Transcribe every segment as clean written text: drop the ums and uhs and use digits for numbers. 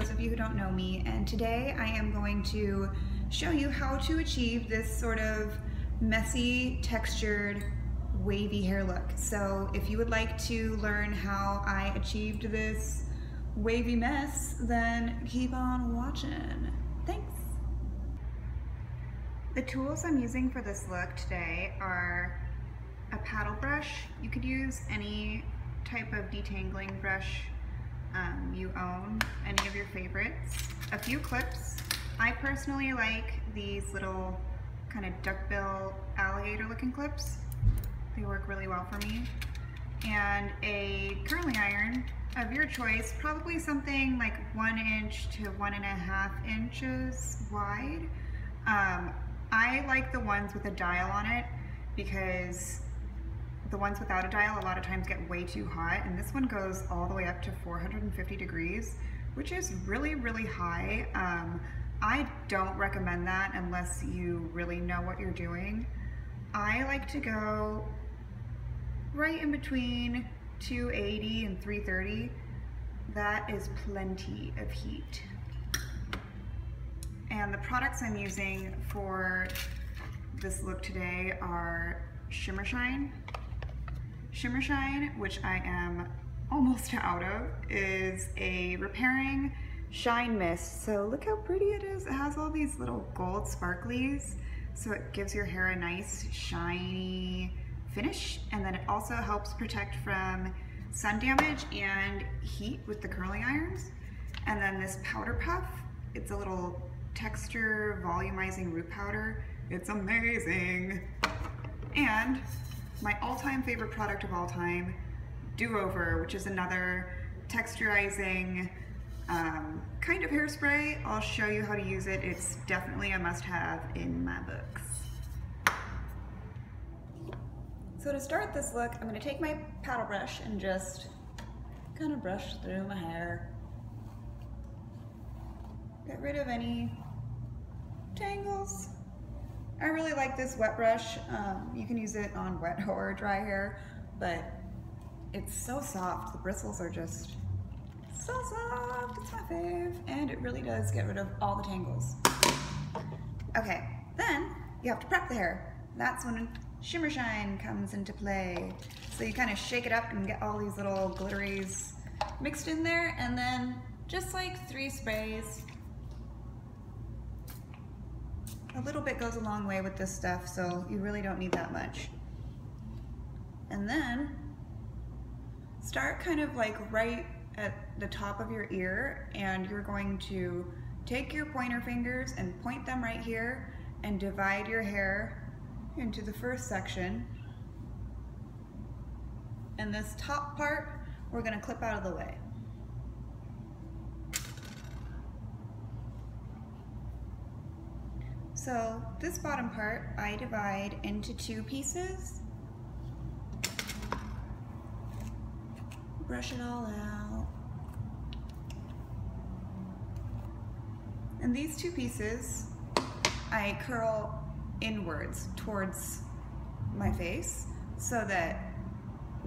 those of you who don't know me, and today I am going to show you how to achieve this sort of messy, textured, wavy hair look. So if you would like to learn how I achieved this wavy mess, then keep on watching. Thanks. The tools I'm using for this look today are a paddle brush. You could use any type of detangling brush you own, any of your favorites. A few clips. I personally like these little kind of duckbill alligator looking clips. They work really well for me. And a curling iron of your choice, probably something like 1 inch to 1.5 inches wide. I like the ones with a dial on it because the ones without a dial a lot of times get way too hot, and this one goes all the way up to 450 degrees, which is really, really high. I don't recommend that unless you really know what you're doing. I like to go right in between 280 and 330. That is plenty of heat. And the products I'm using for this look today are Shimmer Shine. Shimmer Shine, which I am almost out of, is a repairing shine mist. So look how pretty it is. It has all these little gold sparklies, so it gives your hair a nice shiny finish, and then it also helps protect from sun damage and heat with the curling irons. And then this powder puff, it's a little texture volumizing root powder. It's amazing. And my all-time favorite product of all time, Do-Over, which is another texturizing kind of hairspray. I'll show you how to use it. It's definitely a must-have in my books. So to start this look, I'm going to take my paddle brush and just kind of brush through my hair. Get rid of any tangles. I really like this wet brush. You can use it on wet or dry hair, but it's so soft. The bristles are just so soft. It's my fave, and it really does get rid of all the tangles. Okay, then you have to prep the hair. That's when Shimmer Shine comes into play. So you kind of shake it up and get all these little glitteries mixed in there, and then just like 3 sprays. A little bit goes a long way with this stuff, so you really don't need that much. And then start kind of like right at the top of your ear, and you're going to take your pointer fingers and point them right here and divide your hair into the first section. And this top part, we're gonna clip out of the way. So this bottom part, I divide into 2 pieces. Brush it all out. And these 2 pieces, I curl inwards towards my face so that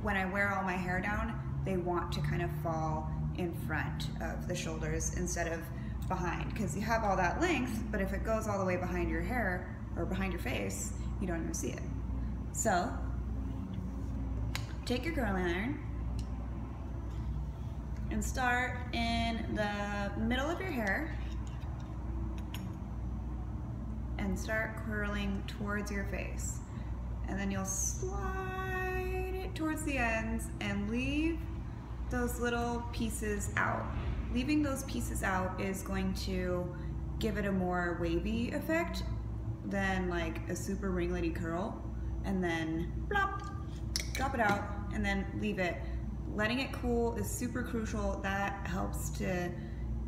when I wear all my hair down, they want to kind of fall in front of the shoulders instead of behind, because you have all that length, but if it goes all the way behind your hair or behind your face, you don't even see it. So take your curling iron and start in the middle of your hair and start curling towards your face, and then you'll slide it towards the ends and leave those little pieces out. Leaving those pieces out is going to give it a more wavy effect than like a super ringlety curl. And then plop, drop it out, and then leave it. Letting it cool is super crucial. That helps to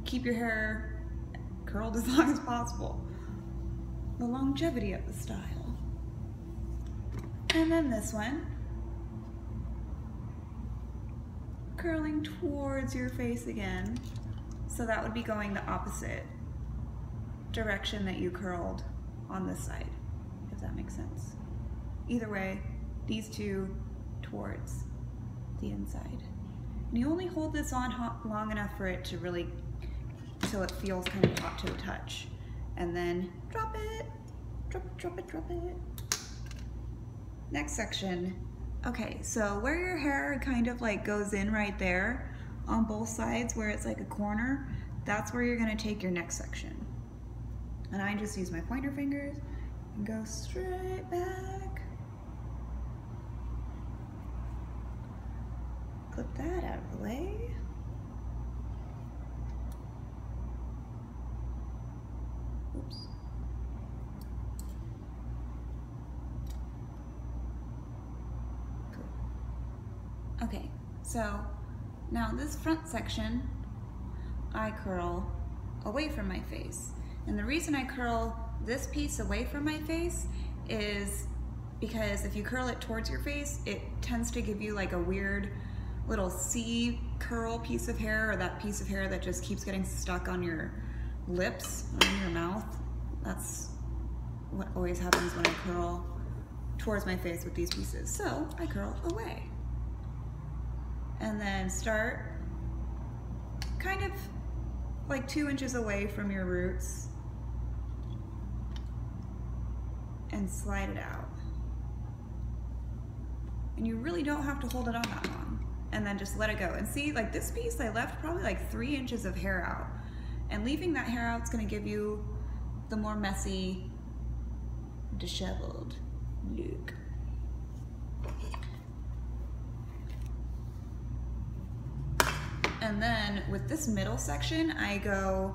keep your hair curled as long as possible. The longevity of the style. And then this one, curling towards your face again. So that would be going the opposite direction that you curled on this side, if that makes sense. Either way, these 2 towards the inside. And you only hold this on long enough for it to really until it feels kind of hot to the touch. And then drop it, drop it, drop it, drop it. Next section. Okay, so where your hair kind of like goes in right there on both sides where it's like a corner, that's where you're gonna take your next section. And I just use my pointer fingers and go straight back. Clip that out of the way. Oops. Cool. Okay, so now this front section, I curl away from my face. And the reason I curl this piece away from my face is because if you curl it towards your face, it tends to give you like a weird little C curl piece of hair, or that piece of hair that just keeps getting stuck on your lips, on your mouth. That's what always happens when I curl towards my face with these pieces. So I curl away. And then start kind of like 2 inches away from your roots and slide it out. And you really don't have to hold it on that long. And then just let it go. And see, like this piece, I left probably like 3 inches of hair out. And leaving that hair out is gonna give you the more messy, disheveled look. And then with this middle section, I go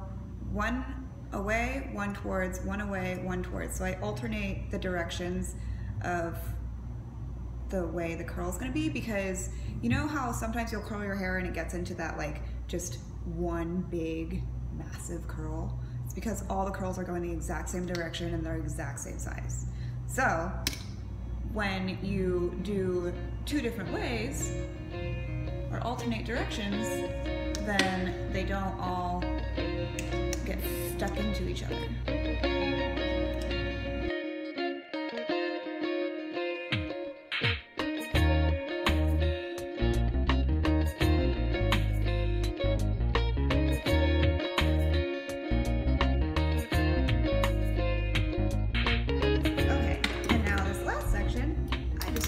one away, one towards, one away, one towards. So I alternate the directions of the way the curl is gonna be, because you know how sometimes you'll curl your hair and it gets into that like just one big massive curl? It's because all the curls are going the exact same direction and they're exact same size. So when you do 2 different ways or alternate directions, then they don't all get stuck into each other.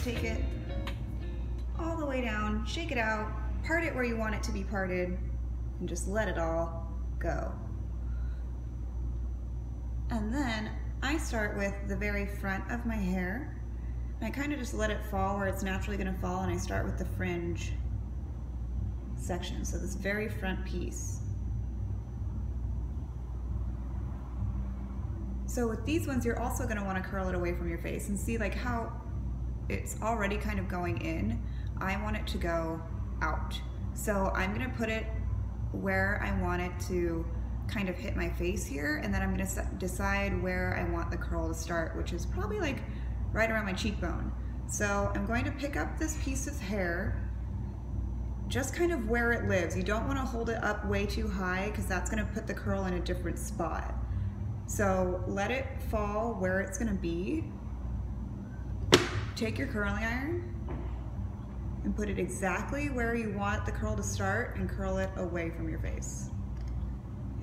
Take it all the way down, shake it out, part it where you want it to be parted, and just let it all go. And then I start with the very front of my hair, and I kind of just let it fall where it's naturally going to fall, and I start with the fringe section, so this very front piece. So with these ones, you're also going to want to curl it away from your face, and see like how it's already kind of going in. I want it to go out. So I'm gonna put it where I want it to kind of hit my face here, and then I'm gonna decide where I want the curl to start, which is probably like right around my cheekbone. So I'm going to pick up this piece of hair, just kind of where it lives. You don't wanna hold it up way too high, because that's gonna put the curl in a different spot. So let it fall where it's gonna be. Take your curling iron and put it exactly where you want the curl to start and curl it away from your face.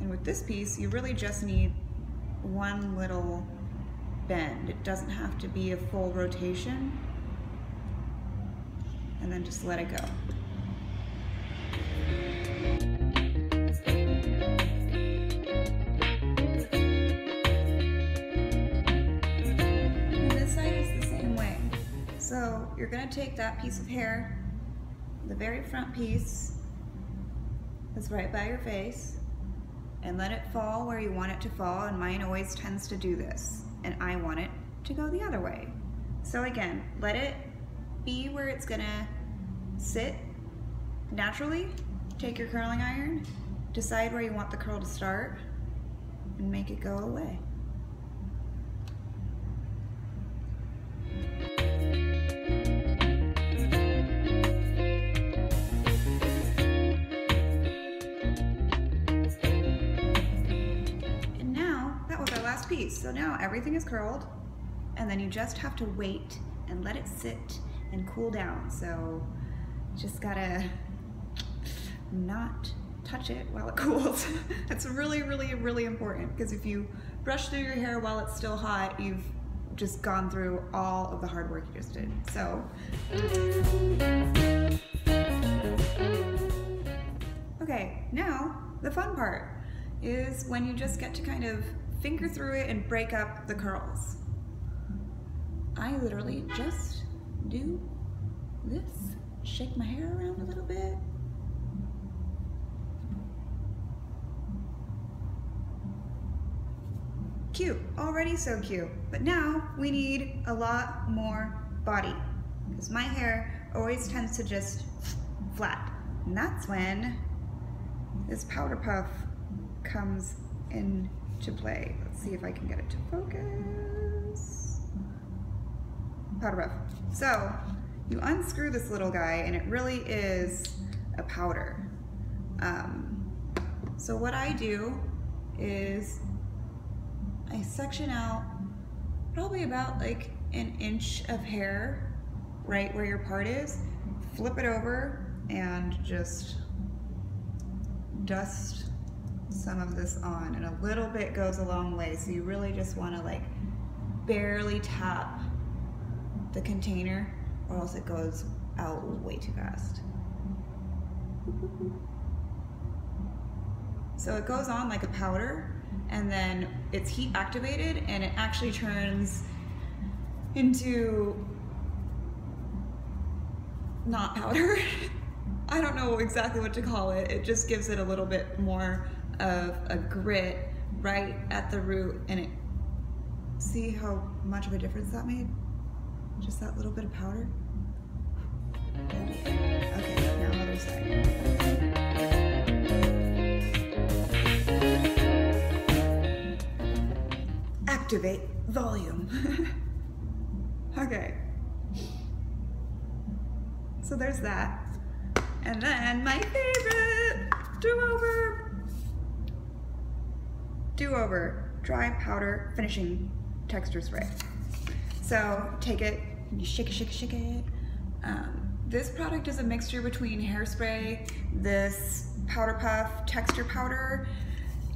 And with this piece, you really just need one little bend. It doesn't have to be a full rotation. And then just let it go. So you're going to take that piece of hair, the very front piece that's right by your face, and let it fall where you want it to fall, and mine always tends to do this, and I want it to go the other way. So again, let it be where it's going to sit naturally. Take your curling iron, decide where you want the curl to start, and make it go away. Piece. So now everything is curled, and then you just have to wait and let it sit and cool down. So just gotta not touch it while it cools. That's really, really, really important, because if you brush through your hair while it's still hot, you've just gone through all of the hard work you just did. So, okay, now the fun part is when you just get to kind of finger through it and break up the curls. I literally just do this, shake my hair around a little bit. Cute, already so cute. But now we need a lot more body, because my hair always tends to just flat. And that's when this powder puff comes into play. Let's see if I can get it to focus. Powder puff. So you unscrew this little guy and it really is a powder. So what I do is I section out probably about like an inch of hair right where your part is, flip it over and just dust some of this on, and a little bit goes a long way. So you really just want to like barely tap the container, or else it goes out way too fast. So it goes on like a powder, and then it's heat activated and it actually turns into not powder. I don't know exactly what to call it. It just gives it a little bit more of a grit right at the root, and it, see how much of a difference that made? Just that little bit of powder. Okay, now other side. Activate volume. Okay. So there's that. And then my favorite, do-over, dry powder finishing texture spray. So take it, you shake it. This product is a mixture between hairspray, this powder puff, texture powder,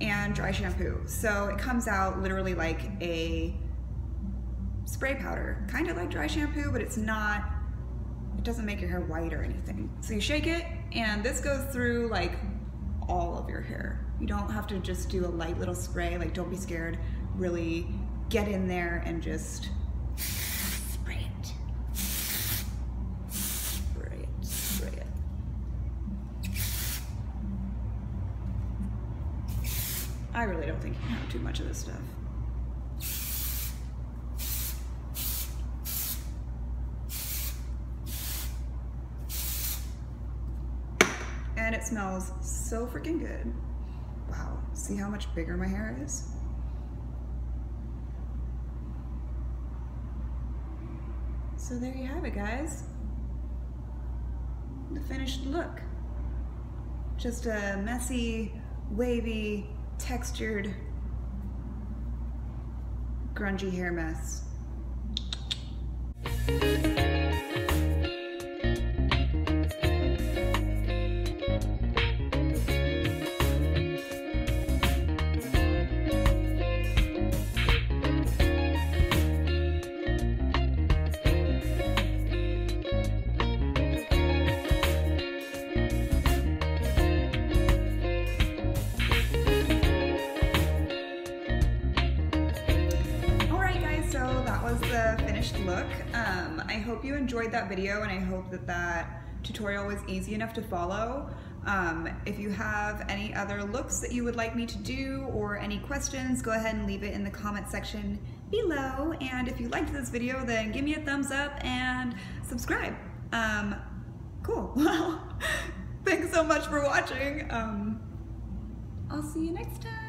and dry shampoo. So it comes out literally like a spray powder, kind of like dry shampoo, but it's not, it doesn't make your hair white or anything. So you shake it, and this goes through like all of your hair. You don't have to just do a light little spray, like don't be scared. Really get in there and just spray it. Spray it. I really don't think you can have too much of this stuff. And it smells so freaking good. Wow, see how much bigger my hair is? So there you have it, guys. The finished look. Just a messy, wavy, textured, grungy hair mess. The finished look. I hope you enjoyed that video, and I hope that that tutorial was easy enough to follow. If you have any other looks that you would like me to do or any questions, go ahead and leave it in the comment section below. And if you liked this video, then give me a thumbs up and subscribe. Cool. Well, thanks so much for watching. I'll see you next time.